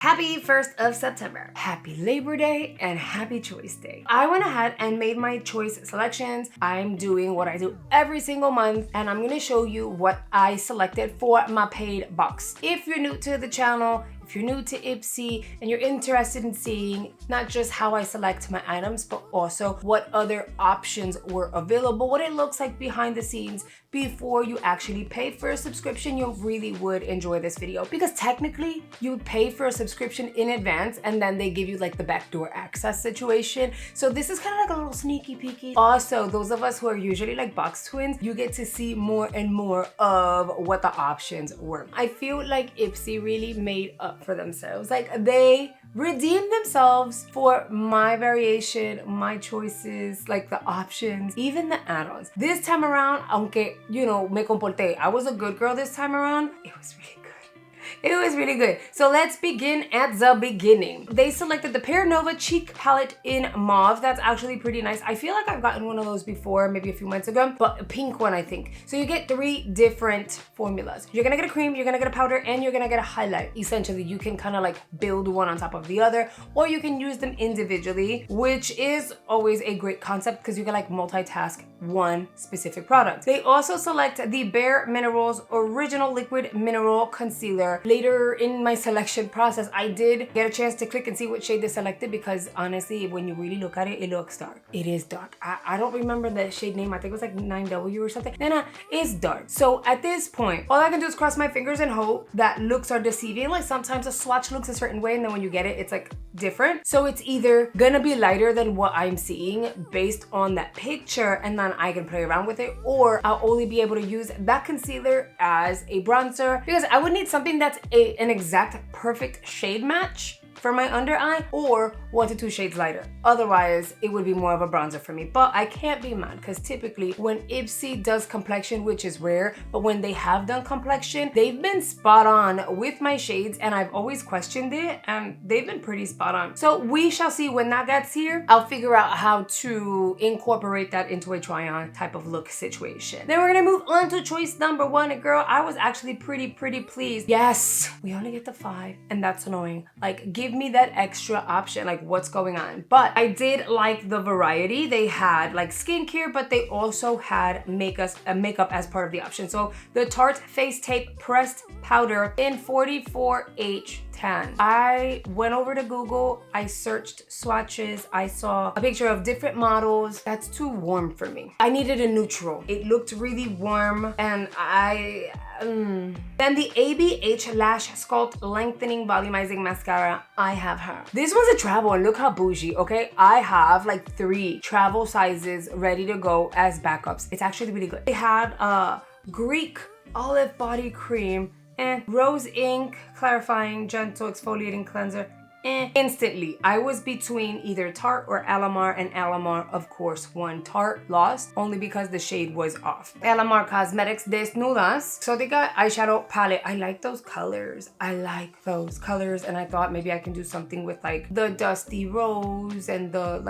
Happy 1st of September. Happy Labor Day and happy Choice Day. I went ahead and made my choice selections. I'm doing what I do every single month and I'm gonna show you what I selected for my paid box. If you're new to the channel, if you're new to Ipsy and you're interested in seeing not just how I select my items, but also what other options were available, what it looks like behind the scenes before you actually pay for a subscription, you really would enjoy this video because technically you would pay for a subscription in advance and then they give you like the backdoor access situation. So this is kind of like a little sneaky peeky. Also, those of us who are usually like box twins, you get to see more and more of what the options were. I feel like Ipsy really made up for themselves. Like they redeemed themselves for my variation, my choices, like the options, even the add-ons. This time around, aunque, you know, me comporté, I was a good girl this time around, it was really good. It was really good. So let's begin at the beginning. They selected the Pear Nova Cheek Palette in Mauve. That's actually pretty nice. I feel like I've gotten one of those before, maybe a few months ago, but a pink one, I think. So you get 3 different formulas. You're gonna get a cream, you're gonna get a powder, and you're gonna get a highlight. Essentially, you can kind of like build one on top of the other, or you can use them individually, which is always a great concept because you can like multitask one specific product. They also select the Bare Minerals Original Liquid Mineral Concealer. Later in my selection process, I did get a chance to click and see what shade they selected because honestly, when you really look at it, it looks dark. It is dark. I don't remember the shade name. I think it was like 9W or something. Nah, it's dark. So at this point, all I can do is cross my fingers and hope that looks are deceiving. Like sometimes a swatch looks a certain way and then when you get it, it's like different. So it's either gonna be lighter than what I'm seeing based on that picture and then I can play around with it, or I'll only be able to use that concealer as a bronzer because I would need something that's an exact perfect shade match for my under eye or 1 to 2 shades lighter. Otherwise, it would be more of a bronzer for me. But I can't be mad because typically when Ipsy does complexion, which is rare, but when they have done complexion, they've been spot on with my shades and I've always questioned it and they've been pretty spot on. So we shall see when that gets here. I'll figure out how to incorporate that into a try on type of look situation. Then we're gonna move on to choice number 1. And girl, I was actually pretty pleased. Yes, we only get the 5 and that's annoying. Like give me that extra option, like what's going on. But I did like the variety. They had like skincare, but they also had makeup as part of the option. So the Tarte Face Tape Pressed Powder in 44H tan. I went over to Google, I searched swatches, I saw a picture of different models. That's too warm for me. I needed a neutral. It looked really warm and Then the ABH Lash Sculpt Lengthening Volumizing Mascara, I have her. This one's a travel and look how bougie, okay? I have like 3 travel sizes ready to go as backups. It's actually really good. They had a Greek Olive Body Cream and Rose Ink Clarifying Gentle Exfoliating Cleanser. Instantly, I was between either Tarte or Alamar, and Alamar, of course, won. Tarte lost only because the shade was off. Alamar Cosmetics Desnudas Exotica Eyeshadow Palette. I like those colors. And I thought maybe I can do something with like the Dusty Rose and the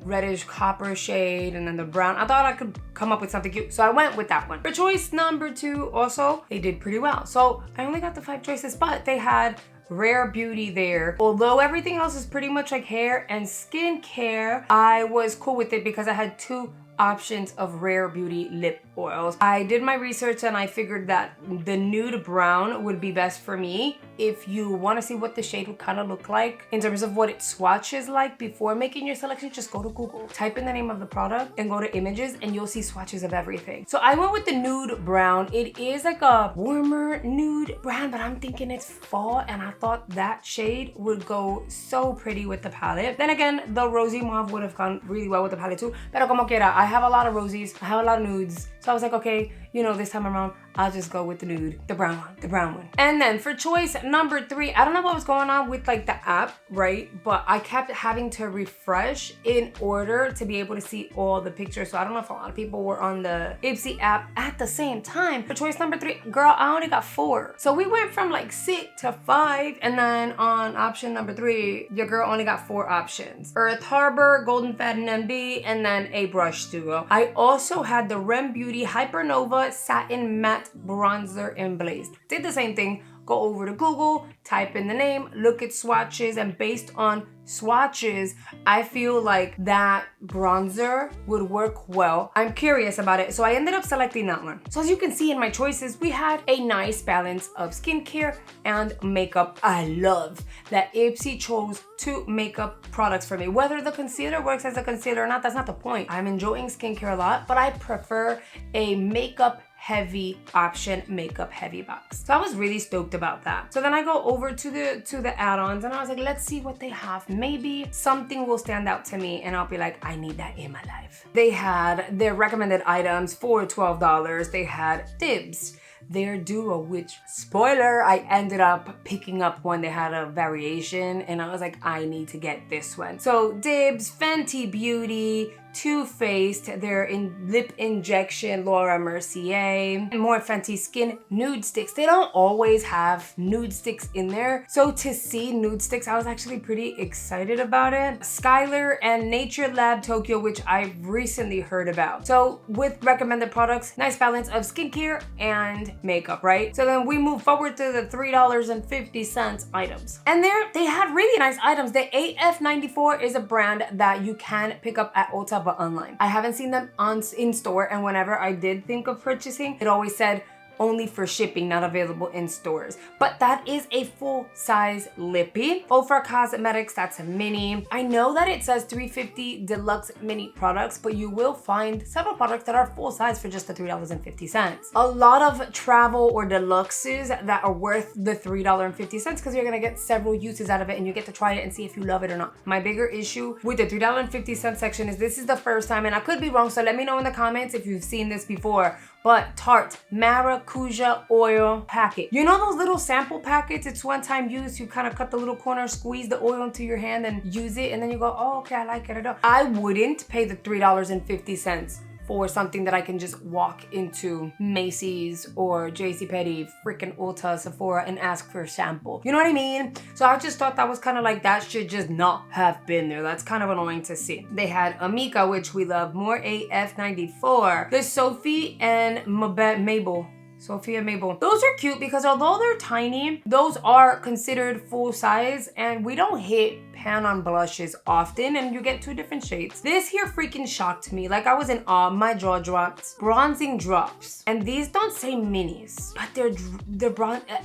reddish copper shade and then the brown. I thought I could come up with something cute. So I went with that one. For choice number 2, also, they did pretty well. So I only got the 5 choices, but they had Rare Beauty there. Although everything else is pretty much like hair and skincare, I was cool with it because I had 2 options of Rare Beauty lip oils. I did my research and I figured that the nude brown would be best for me. If you want to see what the shade would kind of look like in terms of what it swatches like before making your selection, just go to Google, type in the name of the product and go to images and you'll see swatches of everything. So I went with the nude brown. It is like a warmer nude brown, but I'm thinking it's fall and I thought that shade would go so pretty with the palette. Then again, the rosy mauve would have gone really well with the palette too. Pero como quiera, I have a lot of rosies, I have a lot of nudes. So I was like, okay, you know, this time around, I'll just go with the nude, the brown one. And then for choice number 3, I don't know what was going on with like the app, right? But I kept having to refresh in order to be able to see all the pictures. So I don't know if a lot of people were on the Ipsy app at the same time. For choice number 3, girl, I only got 4. So we went from like 6 to 5. And then on option number 3, your girl only got 4 options. Earth Harbor, Golden Faden MD, and then a brush duo. I also had the Rem Beauty Hypernova Satin Matte Bronzer in Blazed. Did the same thing. go over to Google, type in the name, look at swatches, and based on swatches, I feel like that bronzer would work well. I'm curious about it, so I ended up selecting that one. So as you can see in my choices, we had a nice balance of skincare and makeup. I love that Ipsy chose 2 makeup products for me. Whether the concealer works as a concealer or not, that's not the point. I'm enjoying skincare a lot, but I prefer a makeup heavy option, makeup heavy box. So I was really stoked about that. So then I go over to the add-ons and I was like, let's see what they have. Maybe something will stand out to me and I'll be like, I need that in my life. They had their recommended items for $12. They had Dibs, their duo, which, spoiler, I ended up picking up when they had a variation and I was like, I need to get this one. So Dibs, Fenty Beauty, Too Faced, their lip injection, Laura Mercier, and more Fenty Skin nude sticks. They don't always have nude sticks in there, so to see nude sticks, I was actually pretty excited about it. Skylar and Nature Lab Tokyo, which I recently heard about. So with recommended products, nice balance of skincare and makeup, right? So then we move forward to the $3.50 items. And there they had really nice items. The AF94 is a brand that you can pick up at Ulta but online. I haven't seen them in store, and whenever I did think of purchasing, it always said only for shipping, not available in stores. But that is a full-size lippy. Ofra Cosmetics, that's a mini. I know that it says 350 deluxe mini products, but you will find several products that are full-size for just the $3.50. A lot of travel or deluxes that are worth the $3.50 because you're gonna get several uses out of it and you get to try it and see if you love it or not. My bigger issue with the $3.50 section is this is the first time, and I could be wrong, so let me know in the comments if you've seen this before, but Tarte Maracuja Oil Packet. You know those little sample packets? It's one-time use. You kind of cut the little corner, squeeze the oil into your hand and use it, and then you go, oh, okay, I like it. I wouldn't pay the $3.50 for something that I can just walk into Macy's or JCPenney, freaking Ulta, Sephora, and ask for a sample. You know what I mean? So I just thought that was kind of like, that should just not have been there. That's kind of annoying to see. They had Amika, which we love, more AF94. There's Sophie and Mabel. Sophia Mabel. Those are cute because although they're tiny, those are considered full size, and we don't hit pan on blushes often, and you get 2 different shades. This here freaking shocked me. Like, I was in awe. My jaw dropped. Bronzing drops. And these don't say minis, but they're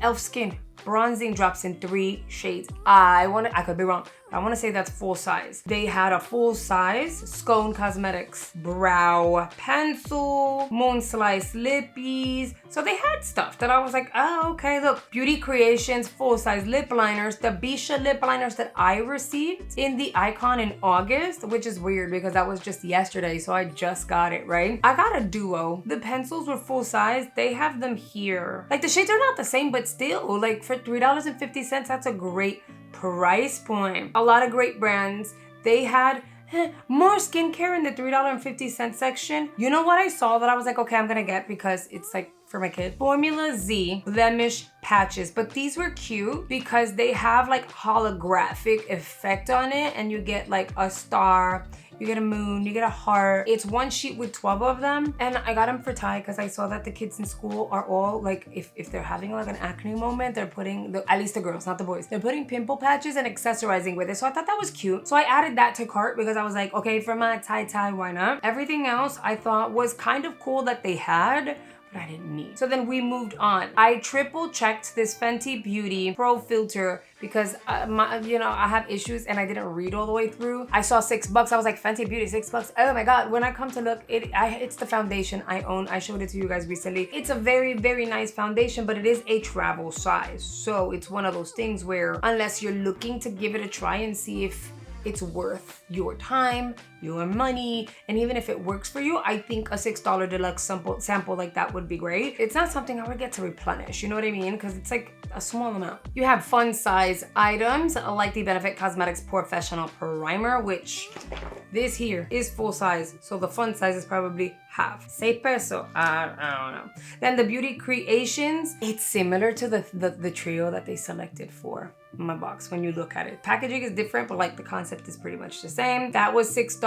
elf skin. Bronzing drops in 3 shades. I could be wrong, but I want to say that's full size. They had a full size Scone Cosmetics brow pencil, Moon Slice lippies. So they had stuff that I was like, oh, okay, look. Beauty Creations full size lip liners. The Bisha lip liners that I received in the Icon in August, which is weird because that was just yesterday, so I just got it, right? I got a duo. The pencils were full size. They have them here. Like, the shades are not the same, but still, like, for $3.50, that's a great price point. A lot of great brands. They had more skincare in the $3.50 section. You know what I saw that I was like, okay, I'm gonna get because it's like for my kid? Formula Z blemish patches, but these were cute because they have like holographic effect on it, and you get like a star, you get a moon, you get a heart. It's 1 sheet with 12 of them, and I got them for Ty because I saw that the kids in school are all like, if they're having like an acne moment, they're putting, at least the girls, not the boys, they're putting pimple patches and accessorizing with it. So I thought that was cute. So I added that to cart because I was like, okay, for my Ty, why not? Everything else I thought was kind of cool that they had, but I didn't need. So then we moved on. I triple checked this Fenty Beauty Pro Filter because I have issues and I didn't read all the way through. I saw $6. I was like, Fenty Beauty, $6. Oh my God. When I come to look, it's the foundation I own. I showed it to you guys recently. It's a very, very nice foundation, but it is a travel size. So it's one of those things where unless you're looking to give it a try and see if it's worth your time, your money, and even if it works for you, I think a $6 deluxe sample like that would be great. It's not something I would get to replenish, you know what I mean? Because it's like a small amount. You have fun size items like the Benefit Cosmetics Professional Primer, which this here is full size, so the fun size is probably half. $6 pesos, I don't know. Then the Beauty Creations, it's similar to the trio that they selected for my box when you look at it. Packaging is different, but like the concept is pretty much the same. That was $6.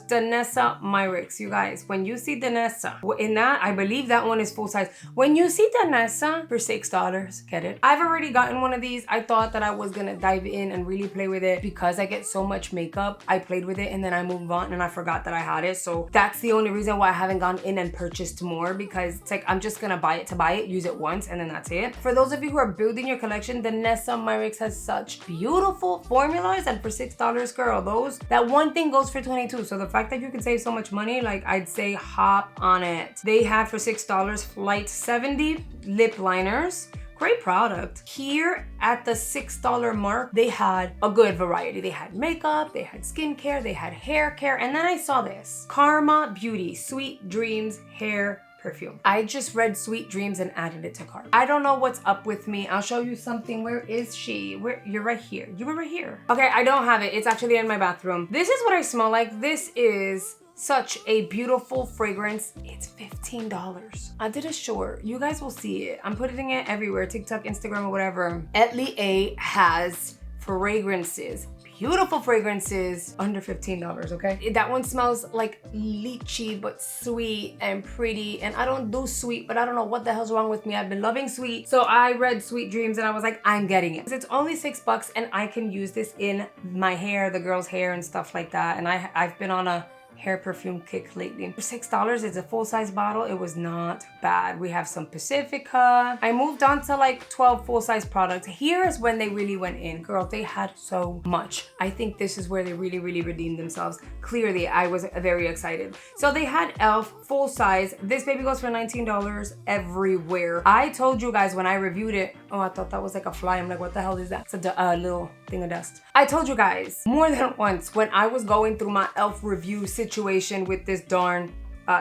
Danessa Myrix, you guys. When you see Danessa, in that, I believe that one is full size. When you see Danessa for $6, get it? I've already gotten one of these. I thought that I was gonna dive in and really play with it because I get so much makeup. I played with it and then I moved on and I forgot that I had it. So that's the only reason why I haven't gone in and purchased more, because it's like I'm just gonna buy it to buy it, use it once, and then that's it. For those of you who are building your collection, Danessa Myrix has such beautiful formulas, and for $6, girl, that one thing goes for $22. So the fact that you can save so much money, like, I'd say hop on it. They had for $6 Flight 70 lip liners. Great product. Here at the $6 mark, they had a good variety. They had makeup, they had skincare, they had hair care, and then I saw this. Karma Beauty Sweet Dreams Hair Perfume. I just read Sweet Dreams and added it to cart. I don't know what's up with me. I'll show you something. Where is she? Where? You're right here. You were right here. Okay, I don't have it. It's actually in my bathroom. This is what I smell like. This is such a beautiful fragrance. It's $15. I did a short. You guys will see it. I'm putting it everywhere. TikTok, Instagram, or whatever. Etley A has fragrances. Beautiful fragrances under $15, okay? That one smells like lychee, but sweet and pretty. And I don't do sweet, but I don't know what the hell's wrong with me. I've been loving sweet. So I read Sweet Dreams and I was like, I'm getting it. It's only $6 and I can use this in my hair, the girl's hair and stuff like that. And I've been on a hair perfume kick lately. For $6, it's a full-size bottle. It was not bad. We have some Pacifica. I moved on to like 12 full-size products. Here is when they really went in. Girl, they had so much. I think this is where they really redeemed themselves. Clearly, I was very excited. So they had e.l.f. full-size. This baby goes for $19 everywhere. I told you guys when I reviewed it, oh, I thought that was like a fly. I'm like, what the hell is that? It's a little thing of dust. I told you guys more than once when I was going through my e.l.f. review situation with this darn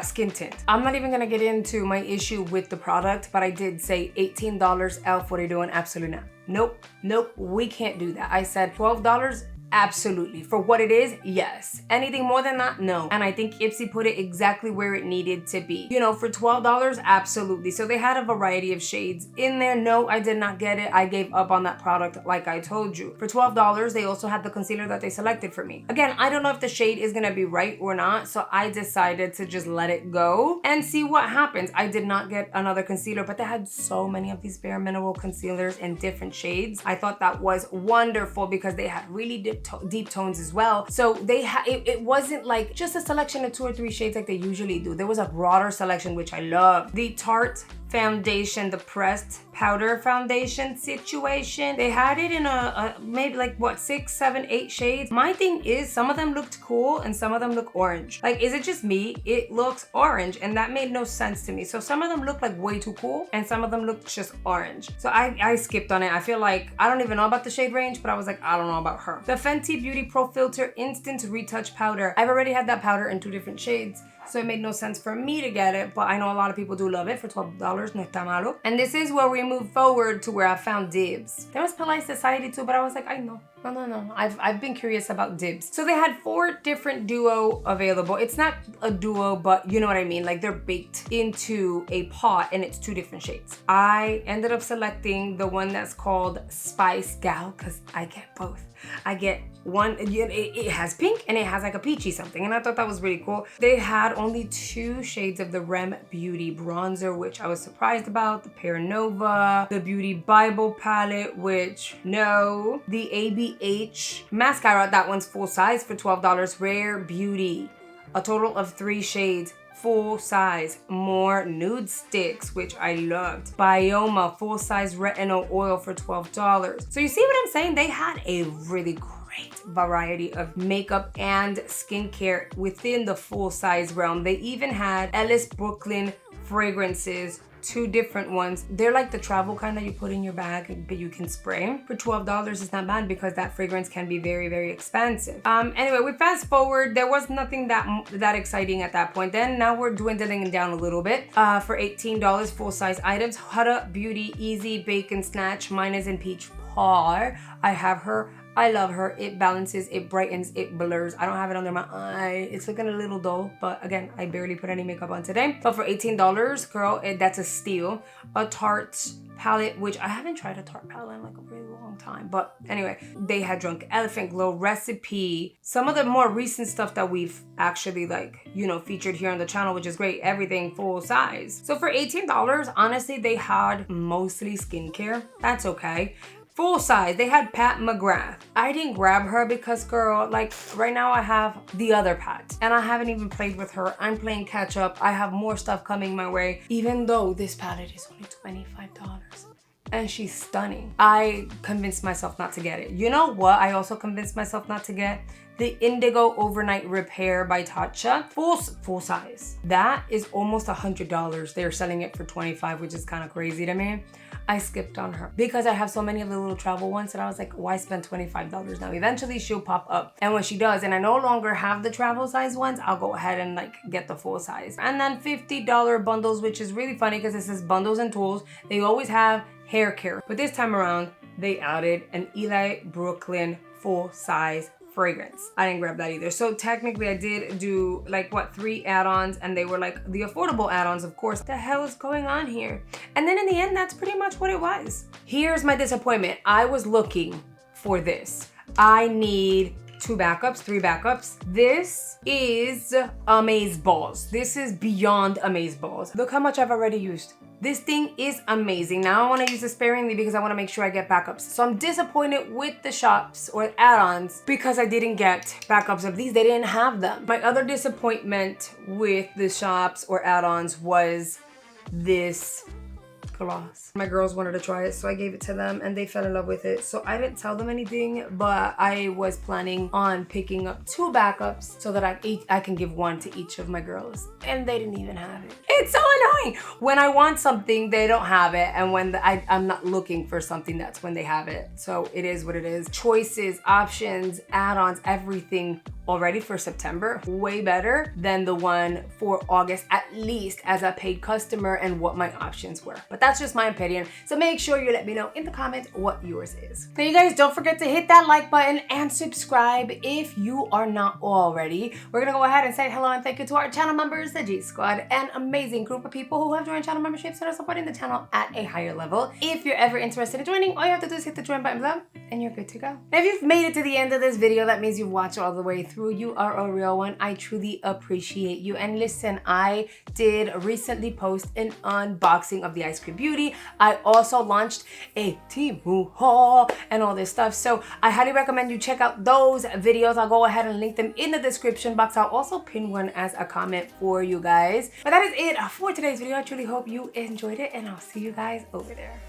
skin tint. I'm not even gonna get into my issue with the product, but I did say $18 e.l.f. What are you doing? Absolutely not. Nope, we can't do that. I said $12. Absolutely. For what it is, yes. Anything more than that, no. And I think Ipsy put it exactly where it needed to be. You know, for $12, absolutely. So they had a variety of shades in there. No, I did not get it. I gave up on that product like I told you. For $12, they also had the concealer that they selected for me. Again, I don't know if the shade is gonna be right or not, so I decided to just let it go and see what happens. I did not get another concealer, but they had so many of these bare mineral concealers in different shades. I thought that was wonderful because they had really deep tones as well. So they it wasn't like just a selection of 2 or 3 shades like they usually do. There was a broader selection, which I love. The Tarte foundation, the pressed powder foundation situation, they had it in a maybe like what, 6, 7, 8 shades. My thing is, some of them looked cool and some of them look orange. Like, is it just me? It looks orange, and that made no sense to me. So some of them look like way too cool and some of them look just orange. So I skipped on it. I feel like I don't even know about the shade range, but I was like, I don't know about her. The Fenty Beauty Pro Filter Instant Retouch Powder. I've already had that powder in 2 different shades, so it made no sense for me to get it, but I know a lot of people do love it. For $12, no está malo. And this is where we move forward to where I found Dibs. There was Polite Society too, but I was like, I know. No. I've been curious about Dibs. So they had 4 different duo available. It's not a duo, but you know what I mean. Like, they're baked into a pot and it's 2 different shades. I ended up selecting the one that's called Spice Gal because I get both. I get one, it has pink and it has like a peachy something, and I thought that was really cool. They had only 2 shades of the Rem Beauty bronzer, which I was surprised about. The Pear Nova, the Beauty Bible palette, which no. The ABH mascara, that one's full size for $12. Rare Beauty, a total of 3 shades. Full size. More nude sticks, which I loved. Bioma full size retinol oil for $12. So you see what I'm saying? They had a really great variety of makeup and skincare within the full size realm. They even had Ellis Brooklyn fragrances, 2 different ones. They're like the travel kind that you put in your bag, but you can spray. For $12, it's not bad because that fragrance can be very expensive. Anyway, we fast forward. There was nothing that exciting at that point. Then now we're dwindling down a little bit. For $18, full size items. Huda Beauty Easy Bacon Snatch. Mine is in peach par. I have her I love her. It balances, it brightens, it blurs. I don't have it under my eye. It's looking a little dull, but again, I barely put any makeup on today. But for $18, girl, that's a steal. A Tarte palette, which I haven't tried a Tarte palette in like a really long time. But anyway, they had Drunk Elephant, Glow Recipe, some of the more recent stuff that we've actually like, you know, featured here on the channel, which is great. Everything full size. So for $18, honestly, they had mostly skincare. That's okay. Full size, they had Pat McGrath. I didn't grab her because, girl, like right now I have the other Pat and I haven't even played with her. I'm playing catch up. I have more stuff coming my way, even though this palette is only $25 and she's stunning. I convinced myself not to get it. You know what I also convinced myself not to get? The Indigo Overnight Repair by Tatcha, full size. That is almost $100. They're selling it for $25, which is kind of crazy to me. I skipped on her because I have so many of the little travel ones that I was like, why spend $25 now? Eventually she'll pop up. And when she does, and I no longer have the travel size ones, I'll go ahead and like get the full size. And then $50 bundles, which is really funny because it says bundles and tools. They always have hair care, but this time around they added an Eli Brooklyn full size fragrance. I didn't grab that either. So technically I did do like what, 3 add-ons, and they were like the affordable add-ons, of course. What the hell is going on here? And then in the end, that's pretty much what it was. Here's my disappointment. I was looking for this. I need 2 backups, 3 backups. This is Amaze Balls. This is beyond Amaze Balls. Look how much I've already used. This thing is amazing. Now I want to use it sparingly because I want to make sure I get backups. So I'm disappointed with the shops or add-ons because I didn't get backups of these. They didn't have them. My other disappointment with the shops or add-ons was this gloss. My girls wanted to try it, so I gave it to them and they fell in love with it. So I didn't tell them anything, but I was planning on picking up 2 backups so that I can give 1 to each of my girls, and they didn't even have it. It's so annoying. When I want something, they don't have it, and when I'm not looking for something, that's when they have it. So it is what it is. Choices, options, add-ons, everything already for September, way better than the one for August, at least as a paid customer, and what my options were. But that's just my opinion. So make sure you let me know in the comments what yours is. Now you guys, don't forget to hit that like button and subscribe if you are not already. We're gonna go ahead and say hello and thank you to our channel members, the G Squad, an amazing group of people who have joined channel memberships and are supporting the channel at a higher level. If you're ever interested in joining, all you have to do is hit the join button below and you're good to go. Now, if you've made it to the end of this video, that means you've watched all the way through. You are a real one. I truly appreciate you. And listen, I did recently post an unboxing of the Ice Cream Beauty. I also launched a Temu haul and all this stuff. So I highly recommend you check out those videos. I'll go ahead and link them in the description box. I'll also pin one as a comment for you guys. But that is it for today's video. I truly hope you enjoyed it, and I'll see you guys over there.